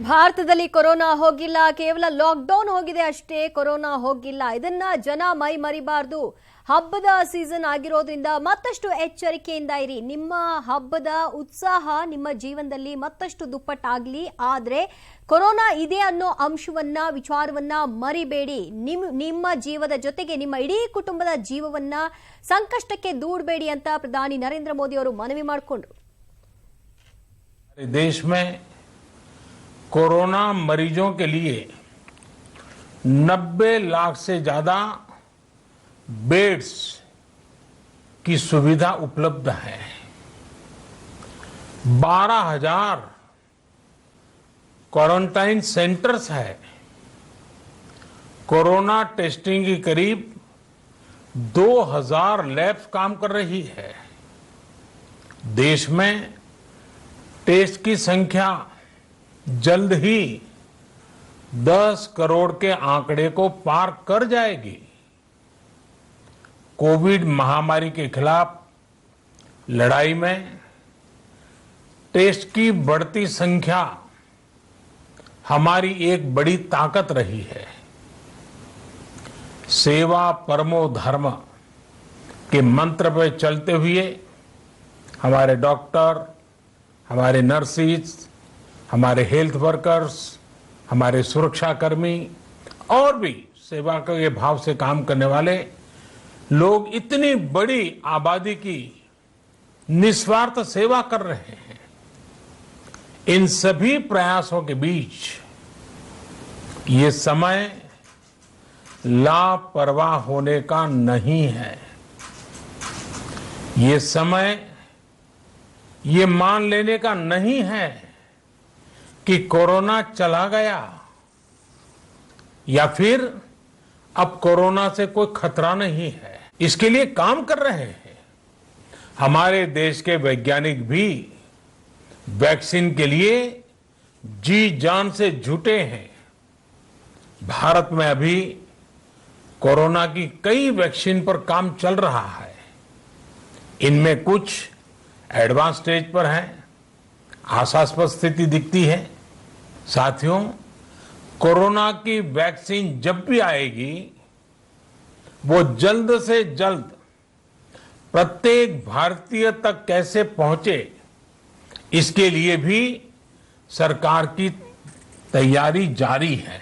ಭಾರತದಲ್ಲಿ ಕೊರೋನಾ ಹೋಗಿಲ್ಲ, ಕೇವಲ ಲಾಕ್ಡೌನ್ ಹೋಗಿದೆ ಅಷ್ಟೇ, ಕೊರೋನಾ ಹೋಗಿಲ್ಲ. ಇದನ್ನ ಜನ ಮೈ ಮರಿಬಾರ್ದು. ಹಬ್ಬದ ಸೀಸನ್ ಆಗಿರೋದ್ರಿಂದ ಮತ್ತಷ್ಟು ಎಚ್ಚರಿಕೆಯಿಂದ ಇರಿ. ನಿಮ್ಮ ಹಬ್ಬದ ಉತ್ಸಾಹ ನಿಮ್ಮ ಜೀವನದಲ್ಲಿ ಮತ್ತಷ್ಟು ದುಪ್ಪಟ್ಟಾಗ್ಲಿ. ಆದ್ರೆ ಕೊರೋನಾ ಇದೆ ಅನ್ನೋ ಅಂಶವನ್ನ ವಿಚಾರವನ್ನ ಮರಿಬೇಡಿ. ನಿಮ್ಮ ಜೀವದ ಜೊತೆಗೆ ನಿಮ್ಮ ಇಡೀ ಕುಟುಂಬದ ಜೀವವನ್ನ ಸಂಕಷ್ಟಕ್ಕೆ ದೂಡಬೇಡಿ ಅಂತ ಪ್ರಧಾನಿ ನರೇಂದ್ರ ಮೋದಿ ಅವರು ಮನವಿ ಮಾಡಿಕೊಂಡ್ರು. देश में कोरोना मरीजों के लिए 90 लाख से ज्यादा बेड्स की सुविधा उपलब्ध है। 12,000 क्वारंटाइन सेंटर्स है। कोरोना टेस्टिंग की करीब 2,000 लैब्स काम कर रही है। देश में टेस्ट की संख्या जल्द ही 10 करोड़ के आंकड़े को पार कर जाएगी। कोविड महामारी के खिलाफ लड़ाई में टेस्ट की बढ़ती संख्या हमारी एक बड़ी ताकत रही है। सेवा परमो धर्म के मंत्र पर चलते हुए हमारे डॉक्टर, हमारे नर्सिस, हमारे हेल्थ वर्कर्स, हमारे सुरक्षाकर्मी और भी सेवा के भाव से काम करने वाले लोग इतनी बड़ी आबादी की निस्वार्थ सेवा कर रहे हैं। इन सभी प्रयासों के बीच ये समय लापरवाह होने का नहीं है। ये समय ये मान लेने का नहीं है कि कोरोना चला गया या फिर अब कोरोना से कोई खतरा नहीं है। इसके लिए काम कर रहे हैं। हमारे देश के वैज्ञानिक भी वैक्सीन के लिए जी जान से जुटे हैं। भारत में अभी कोरोना की कई वैक्सीन पर काम चल रहा है। इनमें कुछ एडवांस स्टेज पर है, आशास्पद स्थिति दिखती है। साथियों, कोरोना की वैक्सीन जब भी आएगी वो जल्द से जल्द प्रत्येक भारतीय तक कैसे पहुंचे, इसके लिए भी सरकार की तैयारी जारी है।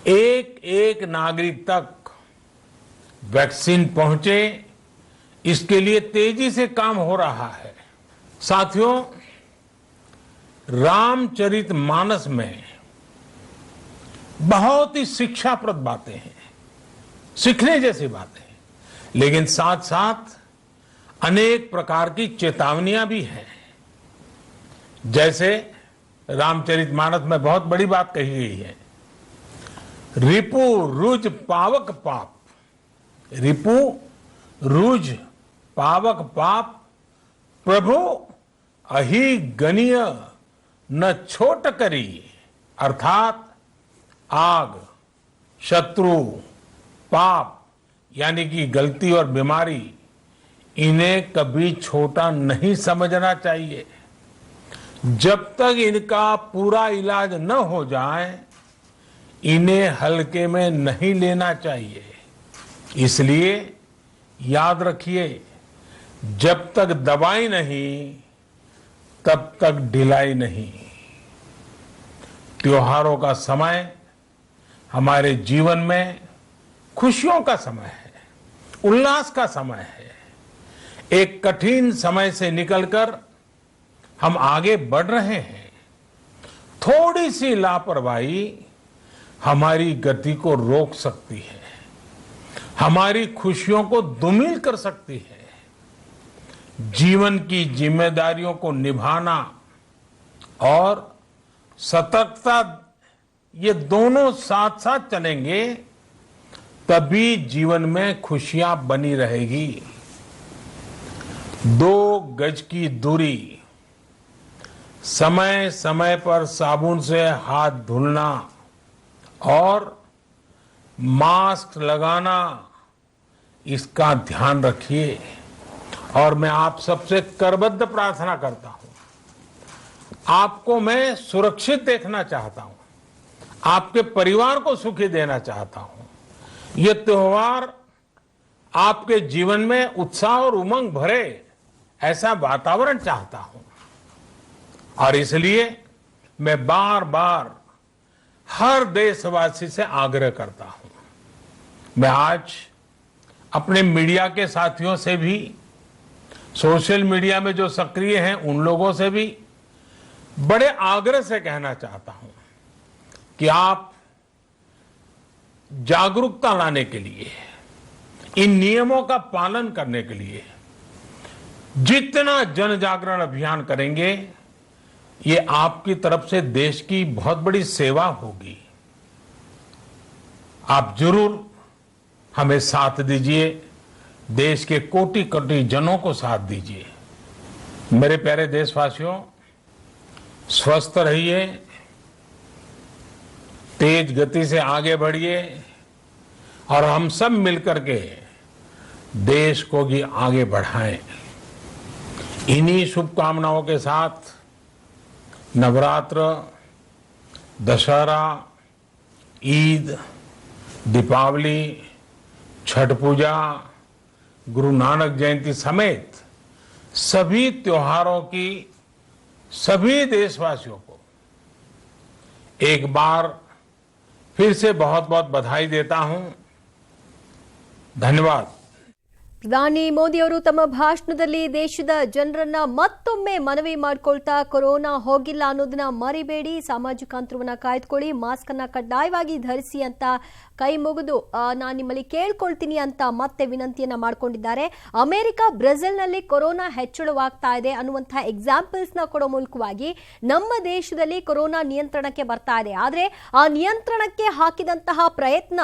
एक एक नागरिक तक वैक्सीन पहुंचे, इसके लिए तेजी से काम हो रहा है। साथियों, रामचरितमानस में बहुत ही शिक्षाप्रद बातें हैं, सीखने जैसी बातें हैं, लेकिन साथ साथ अनेक प्रकार की चेतावनियां भी हैं। जैसे रामचरितमानस में बहुत बड़ी बात कही गई है, रिपु रुज पावक पाप। रिपु रुज पावक पाप प्रभु अहि गनीय न छोट करी। अर्थात आग, शत्रु, पाप यानी कि गलती और बीमारी, इन्हें कभी छोटा नहीं समझना चाहिए। जब तक इनका पूरा इलाज न हो जाए इन्हें हल्के में नहीं लेना चाहिए। इसलिए याद रखिए, जब तक दवाई नहीं तब तक ढिलाई नहीं। त्योहारों का समय हमारे जीवन में खुशियों का समय है, उल्लास का समय है। एक कठिन समय से निकलकर हम आगे बढ़ रहे हैं। थोड़ी सी लापरवाही हमारी गति को रोक सकती है, हमारी खुशियों को धूमिल कर सकती है। जीवन की जिम्मेदारियों को निभाना और सतर्कता, ये दोनों साथ साथ चलेंगे तभी जीवन में खुशियां बनी रहेगी। 2 गज की दूरी, समय समय पर साबुन से हाथ धुलना और मास्क लगाना, इसका ध्यान रखिए। और मैं आप सबसे करबद्ध प्रार्थना करता हूं आपको मैं सुरक्षित देखना चाहता हूं, आपके परिवार को सुखी देना चाहता हूं। ये त्योहार आपके जीवन में उत्साह और उमंग भरे ऐसा वातावरण चाहता हूं और इसलिए मैं बार बार हर देशवासी से आग्रह करता हूं। मैं आज अपने मीडिया के साथियों से भी, सोशल मीडिया में जो सक्रिय हैं उन लोगों से भी बड़े आग्रह से कहना चाहता हूं कि आप जागरूकता लाने के लिए, इन नियमों का पालन करने के लिए जितना जन जागरण अभियान करेंगे, ये आपकी तरफ से देश की बहुत बड़ी सेवा होगी। आप जरूर हमें साथ दीजिए, देश के कोटि कोटि जनों को साथ दीजिए। मेरे प्यारे देशवासियों, स्वस्थ रहिए, तेज गति से आगे बढ़िए और हम सब मिलकर के देश को भी आगे बढ़ाएं। इन्हीं शुभकामनाओं के साथ नवरात्र, दशहरा, ईद, दीपावली, छठ पूजा, गुरु नानक जयंती समेत सभी त्योहारों की सभी देशवासियों को एक बार फिर से बहुत बहुत बधाई देता हूं। धन्यवाद। ಪ್ರಧಾನಿ ಮೋದಿ ಅವರು ತಮ್ಮ ಭಾಷಣದಲ್ಲಿ ದೇಶದ ಜನರನ್ನ ಮತ್ತೊಮ್ಮೆ ಮನವಿ ಮಾಡಿಕೊಳ್ತಾ ಕೊರೋನಾ ಹೋಗಿಲ್ಲ ಅನ್ನೋದನ್ನ ಮರಿಬೇಡಿ, ಸಾಮಾಜಿಕ ಅಂತರವನ್ನ ಕಾಯ್ದುಕೊಳ್ಳಿ, ಮಾಸ್ಕ್ ಅನ್ನ ಕಡ್ಡಾಯವಾಗಿ ಧರಿಸಿ ಅಂತ ಕೈ ಮುಗಿದು ನಾನು ನಿಮ್ಮಲ್ಲಿ ಕೇಳ್ಕೊಳ್ತೀನಿ ಅಂತ ಮತ್ತೆ ವಿನಂತಿಯನ್ನ ಮಾಡಿಕೊಂಡಿದ್ದಾರೆ. ಅಮೆರಿಕ, ಬ್ರೆಜಿಲ್ನಲ್ಲಿ ಕೊರೋನಾ ಹೆಚ್ಚಳವಾಗ್ತಾ ಇದೆ ಅನ್ನುವಂತಹ ಎಕ್ಸಾಂಪಲ್ಸ್ ನ ಕೊಡೋ ಮೂಲಕವಾಗಿ ನಮ್ಮ ದೇಶದಲ್ಲಿ ಕೊರೋನಾ ನಿಯಂತ್ರಣಕ್ಕೆ ಬರ್ತಾ ಇದೆ. ಆದ್ರೆ ಆ ನಿಯಂತ್ರಣಕ್ಕೆ ಹಾಕಿದಂತಹ ಪ್ರಯತ್ನ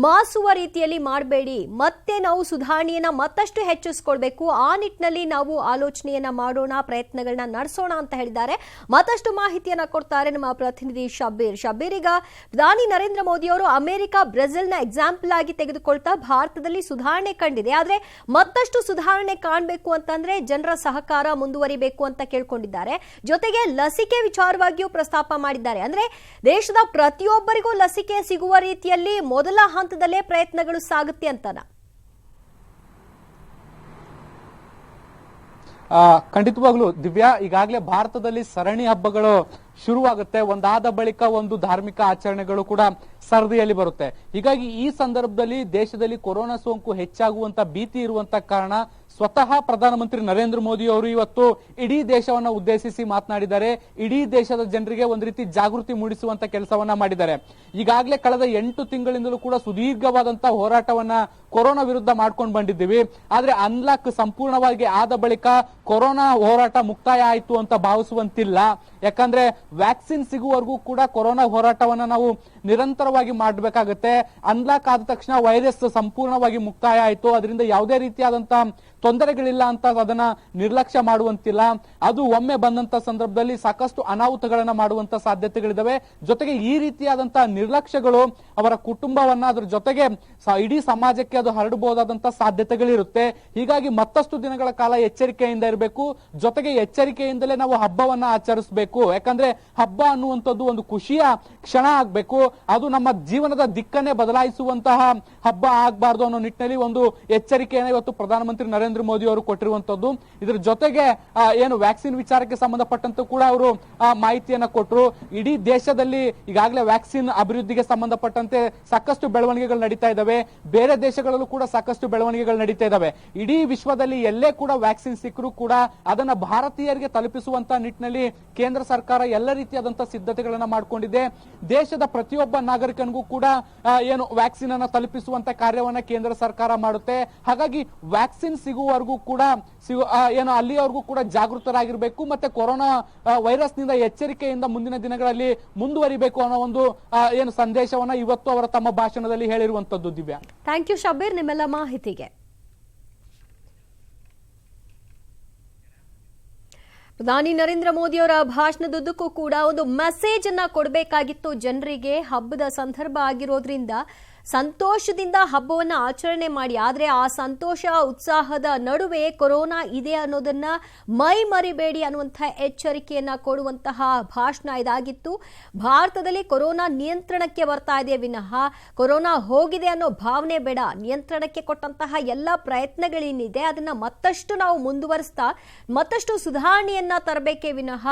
ಮಾಸುವ ರೀತಿಯಲ್ಲಿ ಮಾಡಬೇಡಿ, ಮತ್ತೆ ನಾವು ಸುಧಾರಣೆಯನ್ನ ಮತ್ತಷ್ಟು ಹೆಚ್ಚಿಸಿಕೊಳ್ಬೇಕು, ಆ ನಿಟ್ಟಿನಲ್ಲಿ ನಾವು ಆಲೋಚನೆಯನ್ನ ಮಾಡೋಣ, ಪ್ರಯತ್ನಗಳನ್ನ ನಡೆಸೋಣ ಅಂತ ಹೇಳಿದ್ದಾರೆ. ಮತ್ತಷ್ಟು ಮಾಹಿತಿಯನ್ನ ಕೊಡ್ತಾರೆ ನಮ್ಮ ಪ್ರತಿನಿಧಿ ಶಬ್ಬೀರ್. ಈಗ ಪ್ರಧಾನಿ ನರೇಂದ್ರ ಮೋದಿ ಅವರು ಅಮೆರಿಕ, ಬ್ರೆಜಿಲ್ನ ಎಕ್ಸಾಂಪಲ್ ಆಗಿ ತೆಗೆದುಕೊಳ್ತಾ ಭಾರತದಲ್ಲಿ ಸುಧಾರಣೆ ಕಂಡಿದೆ, ಆದ್ರೆ ಮತ್ತಷ್ಟು ಸುಧಾರಣೆ ಕಾಣಬೇಕು ಅಂತಂದ್ರೆ ಜನರ ಸಹಕಾರ ಮುಂದುವರಿಬೇಕು ಅಂತ ಕೇಳ್ಕೊಂಡಿದ್ದಾರೆ. ಜೊತೆಗೆ ಲಸಿಕೆ ವಿಚಾರವಾಗಿಯೂ ಪ್ರಸ್ತಾಪ ಮಾಡಿದ್ದಾರೆ. ಅಂದ್ರೆ ದೇಶದ ಪ್ರತಿಯೊಬ್ಬರಿಗೂ ಲಸಿಕೆ ಸಿಗುವ ರೀತಿಯಲ್ಲಿ ಮೊದಲ ಹಂತದಲ್ಲೇ ಪ್ರಯತ್ನಗಳು ಸಾಗುತ್ತೆ ಅಂತನಾ? ಖಂಡಿತವಾಗ್ಲೂ ದಿವ್ಯಾ, ಈಗಾಗಲೇ ಭಾರತದಲ್ಲಿ ಸರಣಿ ಹಬ್ಬಗಳು ಶುರುವಾಗುತ್ತೆ, ಒಂದಾದ ಬಳಿಕ ಒಂದು ಧಾರ್ಮಿಕ ಆಚರಣೆಗಳು ಕೂಡ ಸರದಿಯಲ್ಲಿ ಬರುತ್ತೆ. ಹೀಗಾಗಿ ಈ ಸಂದರ್ಭದಲ್ಲಿ ದೇಶದಲ್ಲಿ ಕೊರೋನಾ ಸೋಂಕು ಹೆಚ್ಚಾಗುವಂತ ಭೀತಿ ಇರುವಂತ ಕಾರಣ ಸ್ವತಃ ಪ್ರಧಾನಮಂತ್ರಿ ನರೇಂದ್ರ ಮೋದಿ ಅವರು ಇವತ್ತು ಇಡೀ ದೇಶವನ್ನ ಉದ್ದೇಶಿಸಿ ಮಾತನಾಡಿದ್ದಾರೆ. ಇಡೀ ದೇಶದ ಜನರಿಗೆ ಒಂದು ರೀತಿ ಜಾಗೃತಿ ಮೂಡಿಸುವಂತ ಕೆಲಸವನ್ನ ಮಾಡಿದ್ದಾರೆ. ಈಗಾಗಲೇ ಕಳೆದ 8 ತಿಂಗಳಿಂದಲೂ ಕೂಡ ಸುದೀರ್ಘವಾದಂತಹ ಹೋರಾಟವನ್ನ ಕೊರೋನಾ ವಿರುದ್ಧ ಮಾಡ್ಕೊಂಡು ಬಂದಿದ್ದೀವಿ. ಆದ್ರೆ ಅನ್ಲಾಕ್ ಸಂಪೂರ್ಣವಾಗಿ ಆದ ಬಳಿಕ ಕೊರೋನಾ ಹೋರಾಟ ಮುಕ್ತಾಯ ಆಯ್ತು ಅಂತ ಭಾವಿಸುವಂತಿಲ್ಲ. ಯಾಕಂದ್ರೆ ವ್ಯಾಕ್ಸಿನ್ ಸಿಗುವವರೆಗೂ ಕೂಡ ಕೊರೋನಾ ಹೋರಾಟವನ್ನ ನಾವು ನಿರಂತರವಾಗಿ ಮಾಡಬೇಕಾಗುತ್ತೆ. ಅನ್ಲಾಕ್ ಆದ ತಕ್ಷಣ ವೈರಸ್ ಸಂಪೂರ್ಣವಾಗಿ ಮುಕ್ತಾಯ ಆಯ್ತು, ಅದರಿಂದ ಯಾವುದೇ ರೀತಿಯಾದಂತಹ ತೊಂದರೆಗಳಿಲ್ಲ ಅಂತ ಅದನ್ನ ನಿರ್ಲಕ್ಷ್ಯ ಮಾಡುವಂತಿಲ್ಲ. ಅದು ಒಮ್ಮೆ ಬಂದಂತ ಸಂದರ್ಭದಲ್ಲಿ ಸಾಕಷ್ಟು ಅನಾಹುತಗಳನ್ನ ಮಾಡುವಂತ ಸಾಧ್ಯತೆಗಳಿದಾವೆ. ಜೊತೆಗೆ ಈ ರೀತಿಯಾದಂತಹ ನಿರ್ಲಕ್ಷ್ಯಗಳು ಅವರ ಕುಟುಂಬವನ್ನ, ಅದ್ರ ಜೊತೆಗೆ ಇಡೀ ಸಮಾಜಕ್ಕೆ ಅದು ಹರಡಬಹುದಾದಂತಹ ಸಾಧ್ಯತೆಗಳಿರುತ್ತೆ. ಹೀಗಾಗಿ ಮತ್ತಷ್ಟು ದಿನಗಳ ಕಾಲ ಎಚ್ಚರಿಕೆಯಿಂದ ಇರಬೇಕು. ಜೊತೆಗೆ ಎಚ್ಚರಿಕೆಯಿಂದಲೇ ನಾವು ಹಬ್ಬವನ್ನ ಆಚರಿಸಬೇಕು. ಯಾಕಂದ್ರೆ ಹಬ್ಬ ಅನ್ನುವಂಥದ್ದು ಒಂದು ಖುಷಿಯ ಕ್ಷಣ ಆಗ್ಬೇಕು, ಅದು ನಮ್ಮ ಜೀವನದ ದಿಕ್ಕನ್ನೇ ಬದಲಾಯಿಸುವಂತಹ ಹಬ್ಬ ಆಗ್ಬಾರ್ದು ಅನ್ನೋ ನಿಟ್ಟಿನಲ್ಲಿ ಒಂದು ಎಚ್ಚರಿಕೆಯನ್ನು ಇವತ್ತು ಪ್ರಧಾನಮಂತ್ರಿ ನರೇಂದ್ರ ಮೋದಿ ಅವರು ಕೊಟ್ಟಿರುವಂತದ್ದು. ಇದರ ಜೊತೆಗೆ ಏನು ವ್ಯಾಕ್ಸಿನ್ ವಿಚಾರಕ್ಕೆ ಸಂಬಂಧಪಟ್ಟಂತೆ ಕೂಡ ಅವರು ಮಾಹಿತಿಯನ್ನ ಕೊಟ್ಟರು. ಇಡೀ ದೇಶದಲ್ಲಿ ಈಗಾಗಲೇ ವ್ಯಾಕ್ಸಿನ್ ಅಭಿವೃದ್ಧಿಗೆ ಸಂಬಂಧಪಟ್ಟಂತೆ ಸಾಕಷ್ಟು ಬೆಳವಣಿಗೆಗಳು ನಡೀತಾ ಇದಾವೆ. ಬೇರೆ ದೇಶಗಳಲ್ಲೂ ಕೂಡ ಸಾಕಷ್ಟು ಬೆಳವಣಿಗೆಗಳು ನಡೀತಾ ಇದಾವೆ. ಇಡೀ ವಿಶ್ವದಲ್ಲಿ ಎಲ್ಲೇ ಕೂಡ ವ್ಯಾಕ್ಸಿನ್ ಸಿಕ್ಕರೂ ಕೂಡ ಅದನ್ನ ಭಾರತೀಯರಿಗೆ ತಲುಪಿಸುವಂತ ನಿಟ್ಟಿನಲ್ಲಿ ಕೇಂದ್ರ ಸರ್ಕಾರ ಎಲ್ಲ ರೀತಿಯಾದಂತಹ ಸಿದ್ಧತೆಗಳನ್ನ ಮಾಡಿಕೊಂಡಿದೆ. ದೇಶದ ಪ್ರತಿಯೊಬ್ಬ ನಾಗರಿಕನಿಗೂ ಕೂಡ ಏನು ವ್ಯಾಕ್ಸಿನ್ ಅನ್ನ ತಲುಪಿಸುವಂತ ಕಾರ್ಯವನ್ನ ಕೇಂದ್ರ ಸರ್ಕಾರ ಮಾಡುತ್ತೆ. ಹಾಗಾಗಿ ವ್ಯಾಕ್ಸಿನ್ ಸಿಗುವವರೆಗೂ ಕೂಡ ಏನು ಅಲ್ಲಿಯವರೆಗೂ ಕೂಡ ಜಾಗೃತರಾಗಿರ್ಬೇಕು, ಮತ್ತೆ ಕೊರೋನಾ ವೈರಸ್ ನಿಂದ ಎಚ್ಚರಿಕೆಯಿಂದ ಮುಂದಿನ ದಿನಗಳಲ್ಲಿ ಮುಂದುವರಿಬೇಕು ಅನ್ನೋ ಒಂದು ಏನು ಸಂದೇಶವನ್ನ ಇವತ್ತು ಅವರ ತಮ್ಮ ಭಾಷಣದಲ್ಲಿ ಹೇಳಿರುವಂತದ್ದು. ದಿವ್ಯಾ, ಥ್ಯಾಂಕ್ ಯು ಶಬ್ಬೀರ್ ನಿಮ್ಮೆಲ್ಲ ಮಾಹಿತಿಗೆ. ಪ್ರಧಾನಿ ನರೇಂದ್ರ ಮೋದಿ ಅವರ ಭಾಷಣದುದ್ದಕ್ಕೂ ಕೂಡ ಒಂದು ಮೆಸೇಜ್ ಅನ್ನ ಕೊಡಬೇಕಾಗಿತ್ತು ಜನರಿಗೆ. ಹಬ್ಬದ ಸಂದರ್ಭ ಆಗಿರೋದ್ರಿಂದ ಸಂತೋಷದಿಂದ ಹಬ್ಬವನ್ನ ಆಚರಣೆ ಮಾಡಿ. ಆದ್ರೆ ಆ ಸಂತೋಷ ಉತ್ಸಾಹದ ನಡುವೆ ಕೊರೋನಾ ಇದೆ ಅನ್ನೋದನ್ನ ಮೈ ಮರಿಬೇಡಿ ಅನ್ನುವಂತಹ ಎಚ್ಚರಿಕೆಯನ್ನ ಕೊಡುವಂತಹ ಭಾಷಣ ಇದಾಗಿತ್ತು. ಭಾರತದಲ್ಲಿ ಕೊರೋನಾ ನಿಯಂತ್ರಣಕ್ಕೆ ಬರ್ತಾ ಇದೆ ವಿನಃ ಕೊರೋನಾ ಹೋಗಿದೆ ಅನ್ನೋ ಭಾವನೆ ಬೇಡ. ನಿಯಂತ್ರಣಕ್ಕೆ ಕೊಟ್ಟಂತಹ ಎಲ್ಲ ಪ್ರಯತ್ನಗಳೇನಿದೆ ಅದನ್ನ ಮತ್ತಷ್ಟು ನಾವು ಮುಂದುವರಿಸ್ತಾ ಮತ್ತಷ್ಟು ಸುಧಾರಣೆಯನ್ನ ತರಬೇಕೇ ವಿನಃ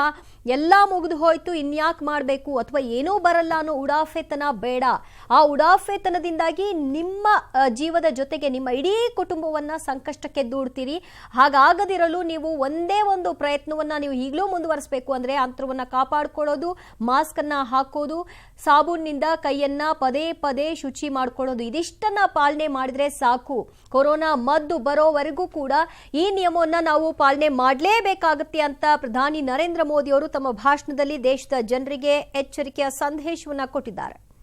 ಎಲ್ಲ ಮುಗಿದು ಹೋಯ್ತು ಇನ್ಯಾಕ್ ಮಾಡಬೇಕು ಅಥವಾ ಏನೂ ಬರಲ್ಲ ಅನ್ನೋ ಉಡಾಫೆತನ ಬೇಡ. ಆ ಉಡಾಫೆತನದಿಂದಾಗಿ ನಿಮ್ಮ ಜೀವದ ಜೊತೆಗೆ ನಿಮ್ಮ ಇಡೀ ಕುಟುಂಬವನ್ನ ಸಂಕಷ್ಟಕ್ಕೆ ದೂಡ್ತೀರಿ. ಹಾಗಾಗದಿರಲು ನೀವು ಒಂದೇ ಒಂದು ಪ್ರಯತ್ನವನ್ನ ನೀವು ಈಗಲೂ ಮುಂದುವರಿಸಬೇಕು. ಅಂದ್ರೆ ಅಂತರವನ್ನ ಕಾಪಾಡಿಕೊಳ್ಳೋದು, ಮಾಸ್ಕ್ ಅನ್ನ ಹಾಕೋದು, ಸಾಬೂನಿನಿಂದ ಕೈಯನ್ನ ಪದೇ ಪದೇ ಶುಚಿ ಮಾಡ್ಕೊಳ್ಳೋದು, ಇದಿಷ್ಟನ್ನ ಪಾಲನೆ ಮಾಡಿದ್ರೆ ಸಾಕು. ಕೊರೋನಾ ಮದ್ದು ಬರೋವರೆಗೂ ಕೂಡ ಈ ನಿಯಮವನ್ನ ನಾವು ಪಾಲನೆ ಮಾಡಲೇಬೇಕಾಗುತ್ತೆ ಅಂತ ಪ್ರಧಾನಿ ನರೇಂದ್ರ ಮೋದಿ ಅವರು ತಮ್ಮ ಭಾಷಣದಲ್ಲಿ ದೇಶದ ಜನರಿಗೆ ಎಚ್ಚರಿಕೆಯ ಸಂದೇಶವನ್ನ ಕೊಟ್ಟಿದ್ದಾರೆ.